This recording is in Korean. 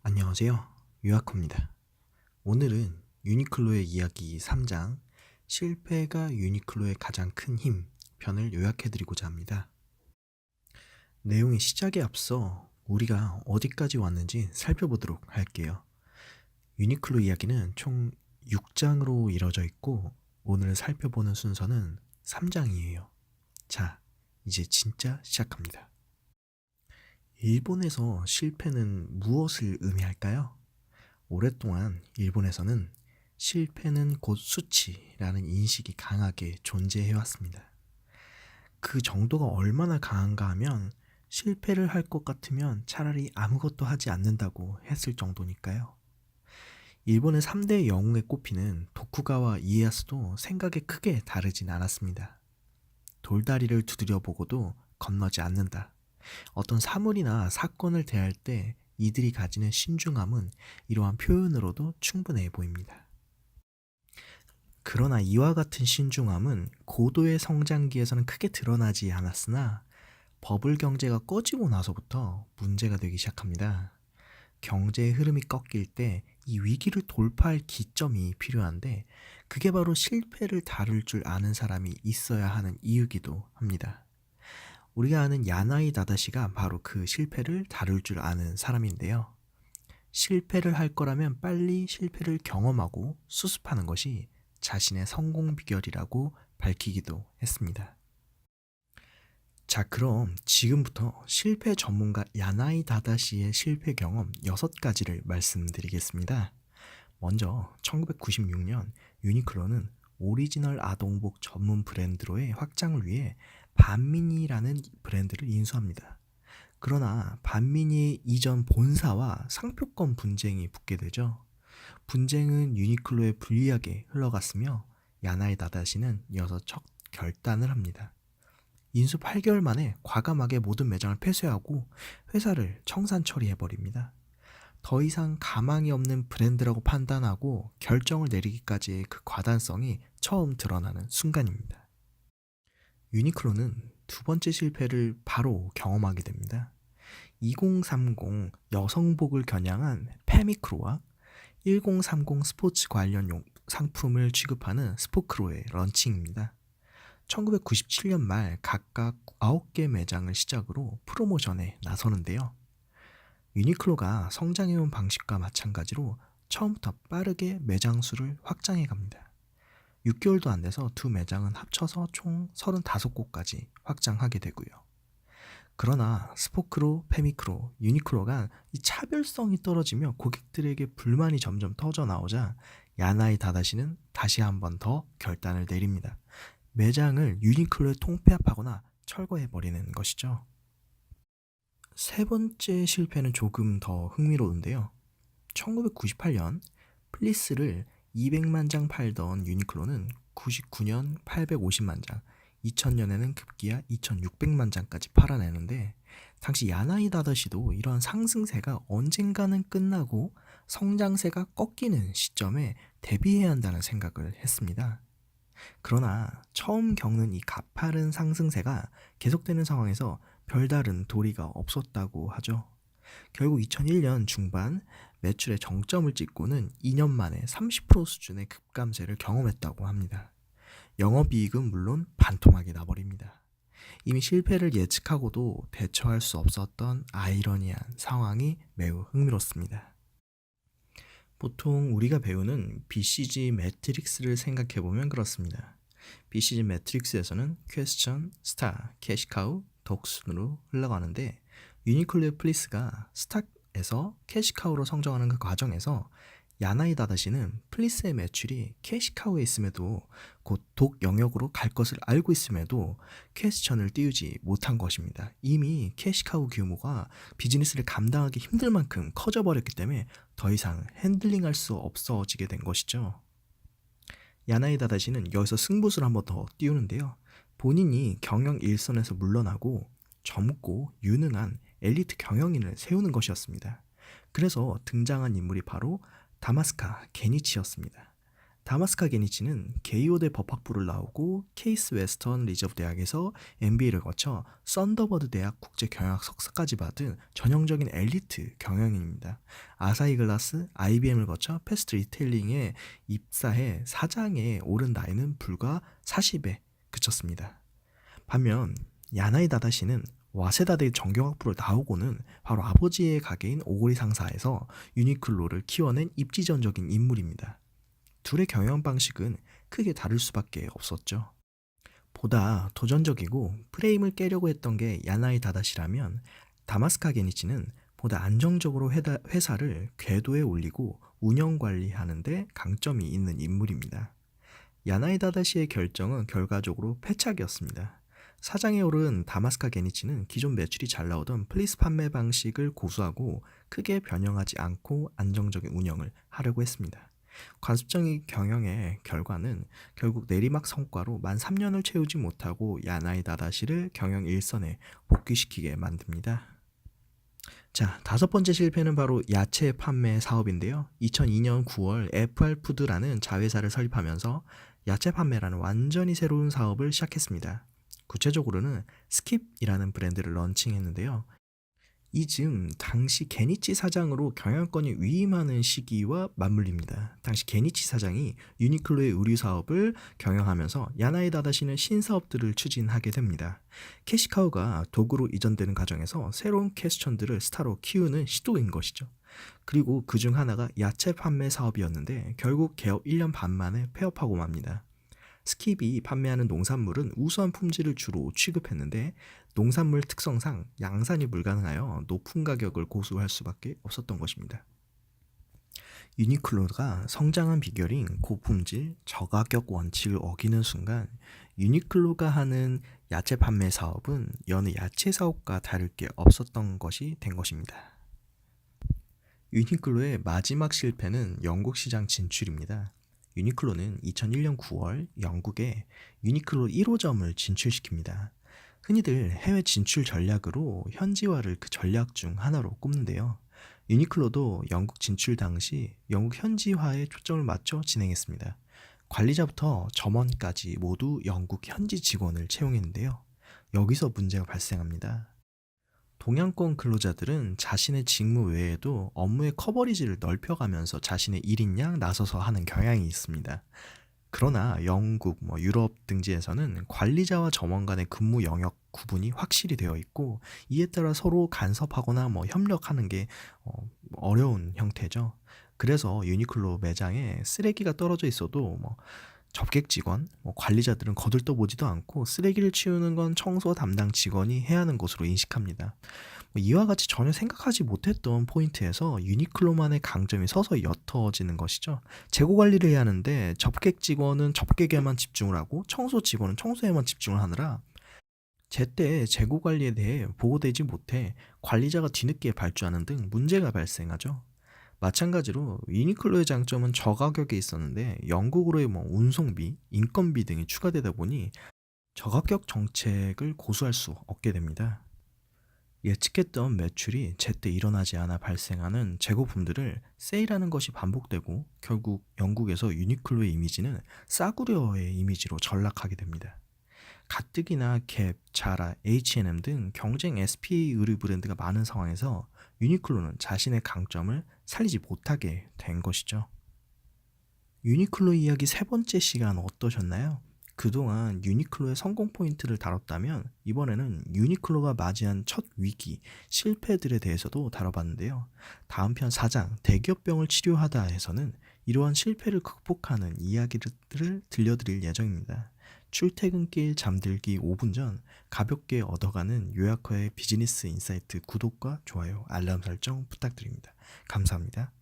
안녕하세요. 유아커입니다. 오늘은 유니클로의 이야기 3장 실패가 유니클로의 가장 큰 힘 편을 요약해드리고자 합니다. 내용의 시작에 앞서 우리가 어디까지 왔는지 살펴보도록 할게요. 유니클로 이야기는 총 6장으로 이루어져 있고 오늘 살펴보는 순서는 3장이에요. 자, 이제 진짜 시작합니다. 일본에서 실패는 무엇을 의미할까요? 오랫동안 일본에서는 실패는 곧 수치라는 인식이 강하게 존재해왔습니다. 그 정도가 얼마나 강한가 하면 실패를 할 것 같으면 차라리 아무것도 하지 않는다고 했을 정도니까요. 일본의 3대 영웅에 꼽히는 도쿠가와 이에야스도 생각이 크게 다르진 않았습니다. 돌다리를 두드려 보고도 건너지 않는다. 어떤 사물이나 사건을 대할 때 이들이 가지는 신중함은 이러한 표현으로도 충분해 보입니다. 그러나 이와 같은 신중함은 고도의 성장기에서는 크게 드러나지 않았으나 버블 경제가 꺼지고 나서부터 문제가 되기 시작합니다. 경제의 흐름이 꺾일 때 이 위기를 돌파할 기점이 필요한데 그게 바로 실패를 다룰 줄 아는 사람이 있어야 하는 이유기도 합니다. 우리가 아는 야나이 다다시가 바로 그 실패를 다룰 줄 아는 사람인데요. 실패를 할 거라면 빨리 실패를 경험하고 수습하는 것이 자신의 성공 비결이라고 밝히기도 했습니다. 자, 그럼 지금부터 실패 전문가 야나이 다다시의 실패 경험 6가지를 말씀드리겠습니다. 먼저 1996년 유니클로는 오리지널 아동복 전문 브랜드로의 확장을 위해 반미니라는 브랜드를 인수합니다. 그러나 반미니의 이전 본사와 상표권 분쟁이 붙게 되죠. 분쟁은 유니클로에 불리하게 흘러갔으며 야나이 다다시는 이어서 첫 결단을 합니다. 인수 8개월 만에 과감하게 모든 매장을 폐쇄하고 회사를 청산 처리해버립니다. 더 이상 가망이 없는 브랜드라고 판단하고 결정을 내리기까지의 그 과단성이 처음 드러나는 순간입니다. 유니클로는 두 번째 실패를 바로 경험하게 됩니다. 2030 여성복을 겨냥한 페미크로와 1030 스포츠 관련 상품을 취급하는 스포크로의 런칭입니다. 1997년 말 각각 9개 매장을 시작으로 프로모션에 나서는데요. 유니클로가 성장해온 방식과 마찬가지로 처음부터 빠르게 매장 수를 확장해 갑니다. 6개월도 안 돼서 두 매장은 합쳐서 총 35곳까지 확장하게 되고요. 그러나 스포크로, 페미크로, 유니클로가 이 차별성이 떨어지며 고객들에게 불만이 점점 터져 나오자 야나이 다다시는 다시 한 번 더 결단을 내립니다. 매장을 유니클로에 통폐합하거나 철거해버리는 것이죠. 세 번째 실패는 조금 더 흥미로운데요. 1998년 플리스를 200만 장 팔던 유니클로는 99년 850만 장, 2000년에는 급기야 2600만 장까지 팔아내는데 당시 야나이 다다시도 이러한 상승세가 언젠가는 끝나고 성장세가 꺾이는 시점에 대비해야 한다는 생각을 했습니다. 그러나 처음 겪는 이 가파른 상승세가 계속되는 상황에서 별다른 도리가 없었다고 하죠. 결국 2001년 중반 매출의 정점을 찍고는 2년 만에 30% 수준의 급감세를 경험했다고 합니다. 영업이익은 물론 반토막이 나버립니다. 이미 실패를 예측하고도 대처할 수 없었던 아이러니한 상황이 매우 흥미롭습니다. 보통 우리가 배우는 BCG 매트릭스를 생각해보면 그렇습니다. BCG 매트릭스에서는 퀘스천, 스타, 캐시카우, 덕순으로 흘러가는데 유니클로의 플리스가 스탁에서 캐시카우로 성장하는 그 과정에서 야나이 다다시는 플리스의 매출이 캐시카우에 있음에도 곧 독 영역으로 갈 것을 알고 있음에도 퀘스천을 띄우지 못한 것입니다. 이미 캐시카우 규모가 비즈니스를 감당하기 힘들 만큼 커져버렸기 때문에 더 이상 핸들링할 수 없어지게 된 것이죠. 야나이 다다시는 여기서 승부수를 한 번 더 띄우는데요. 본인이 경영 일선에서 물러나고 젊고 유능한 엘리트 경영인을 세우는 것이었습니다. 그래서 등장한 인물이 바로 다마스카 게니치였습니다. 다마스카 게니치는 게이오대 법학부를 나오고 케이스 웨스턴 리저브 대학에서 MBA를 거쳐 썬더버드 대학 국제경영학 석사까지 받은 전형적인 엘리트 경영인입니다. 아사히 글라스, IBM을 거쳐 패스트 리테일링에 입사해 사장에 오른 나이는 불과 40에 그쳤습니다. 반면 야나이 다다시는 와세다대 정경학부를 나오고는 바로 아버지의 가게인 오고리 상사에서 유니클로를 키워낸 입지전적인 인물입니다. 둘의 경영 방식은 크게 다를 수밖에 없었죠. 보다 도전적이고 프레임을 깨려고 했던 게 야나이 다다시라면 다마스카 게니치는 보다 안정적으로 회사를 궤도에 올리고 운영 관리하는 데 강점이 있는 인물입니다. 야나이 다다시의 결정은 결과적으로 패착이었습니다. 사장에 오른 다마스카 게니치는 기존 매출이 잘 나오던 플리스 판매 방식을 고수하고 크게 변형하지 않고 안정적인 운영을 하려고 했습니다. 관습적인 경영의 결과는 결국 내리막 성과로 만 3년을 채우지 못하고 야나이 다다시를 경영 일선에 복귀시키게 만듭니다. 자, 다섯 번째 실패는 바로 야채 판매 사업인데요. 2002년 9월 FR푸드라는 자회사를 설립하면서 야채 판매라는 완전히 새로운 사업을 시작했습니다. 구체적으로는 스킵이라는 브랜드를 런칭했는데요. 이 즈음 당시 게니치 사장으로 경영권이 위임하는 시기와 맞물립니다. 당시 게니치 사장이 유니클로의 의류 사업을 경영하면서 야나이 다다시는 신사업들을 추진하게 됩니다. 캐시카우가 도구로 이전되는 과정에서 새로운 퀘스천들을 스타로 키우는 시도인 것이죠. 그리고 그중 하나가 야채 판매 사업이었는데 결국 개업 1년 반 만에 폐업하고 맙니다. 스킵이 판매하는 농산물은 우수한 품질을 주로 취급했는데 농산물 특성상 양산이 불가능하여 높은 가격을 고수할 수밖에 없었던 것입니다. 유니클로가 성장한 비결인 고품질, 저가격 원칙을 어기는 순간 유니클로가 하는 야채 판매 사업은 여느 야채 사업과 다를 게 없었던 것이 된 것입니다. 유니클로의 마지막 실패는 영국 시장 진출입니다. 유니클로는 2001년 9월 영국에 유니클로 1호점을 진출시킵니다. 흔히들 해외 진출 전략으로 현지화를 그 전략 중 하나로 꼽는데요. 유니클로도 영국 진출 당시 영국 현지화에 초점을 맞춰 진행했습니다. 관리자부터 점원까지 모두 영국 현지 직원을 채용했는데요. 여기서 문제가 발생합니다. 동양권 근로자들은 자신의 직무 외에도 업무의 커버리지를 넓혀가면서 자신의 1인 나서서 하는 경향이 있습니다. 그러나 영국, 유럽 등지에서는 관리자와 점원 간의 근무 영역 구분이 확실히 되어 있고 이에 따라 서로 간섭하거나 협력하는 게 어려운 형태죠. 그래서 유니클로 매장에 쓰레기가 떨어져 있어도 접객 직원, 관리자들은 거들떠보지도 않고 쓰레기를 치우는 건 청소 담당 직원이 해야 하는 것으로 인식합니다. 이와 같이 전혀 생각하지 못했던 포인트에서 유니클로만의 강점이 서서히 옅어지는 것이죠. 재고 관리를 해야 하는데 접객 직원은 접객에만 집중을 하고 청소 직원은 청소에만 집중을 하느라 제때 재고 관리에 대해 보고되지 못해 관리자가 뒤늦게 발주하는 등 문제가 발생하죠. 마찬가지로 유니클로의 장점은 저가격에 있었는데 영국으로의 운송비, 인건비 등이 추가되다 보니 저가격 정책을 고수할 수 없게 됩니다. 예측했던 매출이 제때 일어나지 않아 발생하는 재고품들을 세일하는 것이 반복되고 결국 영국에서 유니클로의 이미지는 싸구려의 이미지로 전락하게 됩니다. 가뜩이나 갭, 자라, H&M 등 경쟁 SP 의류 브랜드가 많은 상황에서 유니클로는 자신의 강점을 살리지 못하게 된 것이죠. 유니클로 이야기 세 번째 시간 어떠셨나요? 그동안 유니클로의 성공 포인트를 다뤘다면 이번에는 유니클로가 맞이한 첫 위기, 실패들에 대해서도 다뤄봤는데요. 다음 편 4장 대기업병을 치료하다에서는 이러한 실패를 극복하는 이야기들을 들려드릴 예정입니다. 출퇴근길 잠들기 5분 전 가볍게 얻어가는 요약허의 비즈니스 인사이트 구독과 좋아요, 알람 설정 부탁드립니다. 감사합니다.